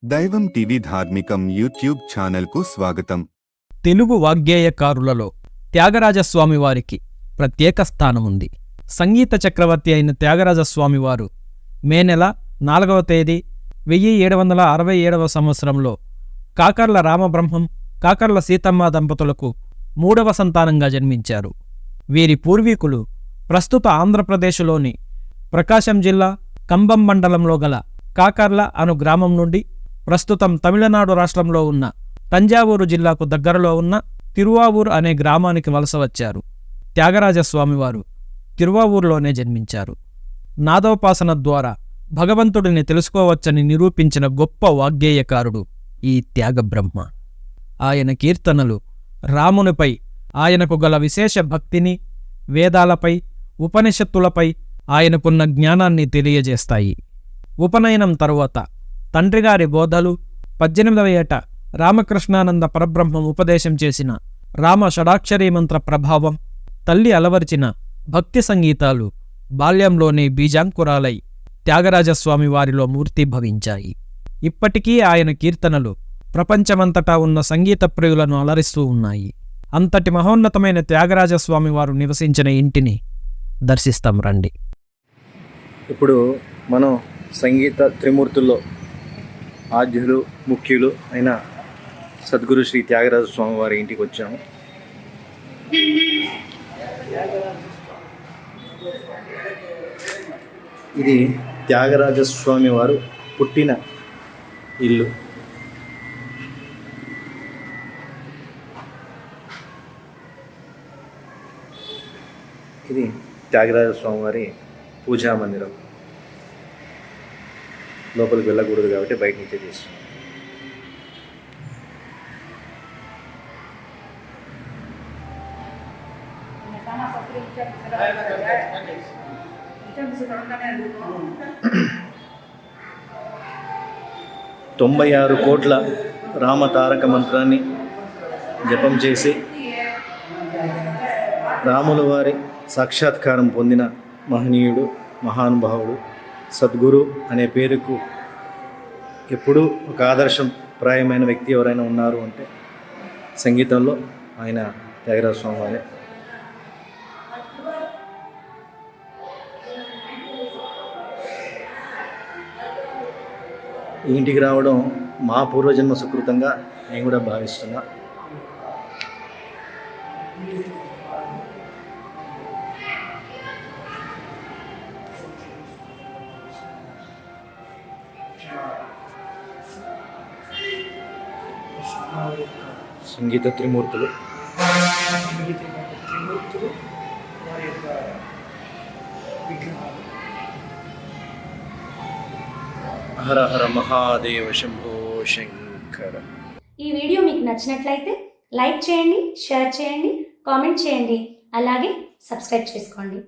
దైవం TV ధార్మికం YouTube ఛానల్కు స్వాగతం. తెలుగు వాగ్గేయకారులలో త్యాగరాజస్వామివారికి ప్రత్యేక స్థానముంది. సంగీత చక్రవర్తి అయిన త్యాగరాజస్వామివారు మే నెల 4వ తేదీ 1767వ సంవత్సరంలో కాకర్ల రామబ్రహ్మం, కాకర్ల సీతమ్మ దంపతులకు 3వ సంతానంగా జన్మించారు. వీరి పూర్వీకులు ప్రస్తుత ఆంధ్రప్రదేశ్లోని ప్రకాశం జిల్లా కంబం మండలంలో గల కాకర్ల అను గ్రామం నుండి ప్రస్తుతం తమిళనాడు రాష్ట్రంలో ఉన్న తంజావూరు జిల్లాకు దగ్గరలో ఉన్న తిరువావూర్ అనే గ్రామానికి వలస వచ్చారు. త్యాగరాజస్వామివారు తిరువావూరులోనే జన్మించారు. నాదోపాసన ద్వారా భగవంతుడిని తెలుసుకోవచ్చని నిరూపించిన గొప్ప వాగ్గేయకారుడు ఈ త్యాగబ్రహ్మ. ఆయన కీర్తనలు రామునిపై ఆయనకు గల విశేష భక్తిని, వేదాలపై, ఉపనిషత్తులపై ఆయనకున్న జ్ఞానాన్ని తెలియజేస్తాయి. ఉపనయనం తరువాత తండ్రిగారి బోధలు, 18వ ఏట రామకృష్ణానంద పరబ్రహ్మం ఉపదేశం చేసిన రామ షడాక్షరీ మంత్ర ప్రభావం, తల్లి అలవర్చిన భక్తి సంగీతాలు బాల్యంలోనే బీజాంకురాలై త్యాగరాజస్వామి వారిలో మూర్తిభవించాయి. ఇప్పటికీ ఆయన కీర్తనలు ప్రపంచమంతటా ఉన్న సంగీత ప్రియులను అలరిస్తూ ఉన్నాయి. అంతటి మహోన్నతమైన త్యాగరాజస్వామి వారు నివసించిన ఇంటిని దర్శిస్తాం రండి. ఇప్పుడు మనం సంగీత త్రిమూర్తుల్లో ఆద్యులు, ముఖ్యులు అయిన సద్గురు శ్రీ త్యాగరాజ స్వామి వారి ఇంటికి వచ్చాము. ఇది త్యాగరాజస్వామి వారు పుట్టిన ఇల్లు. ఇది త్యాగరాజస్వామి వారి పూజా మందిరం. లోపలికి వెళ్ళకూడదు కాబట్టి బయట నుంచే చేస్తాం. తొంభై 96 కోట్ల రామతారక మంత్రాన్ని జపం చేసి రాముల వారి సాక్షాత్కారం పొందిన మహనీయుడు, మహానుభావుడు, సద్గురు అనే పేరుకు ఎప్పుడూ ఒక ఆదర్శప్రాయమైన వ్యక్తి ఎవరైనా ఉన్నారు అంటే సంగీతంలో ఆయన త్యాగరాజ స్వామి వారే. ఈ ఇంటికి రావడం మా పూర్వజన్మ సుకృతంగా నేను కూడా భావిస్తున్నా. సంగీత త్రిమూర్తులు వారి యొక్క విగ్రహాలు. హర హర మహాదేవ శంభో శంకర. ఈ వీడియో మీకు నచ్చినట్లయితే లైక్ చేయండి, షేర్ చేయండి, కామెంట్ చేయండి, అలాగే సబ్స్క్రైబ్ చేసుకోండి.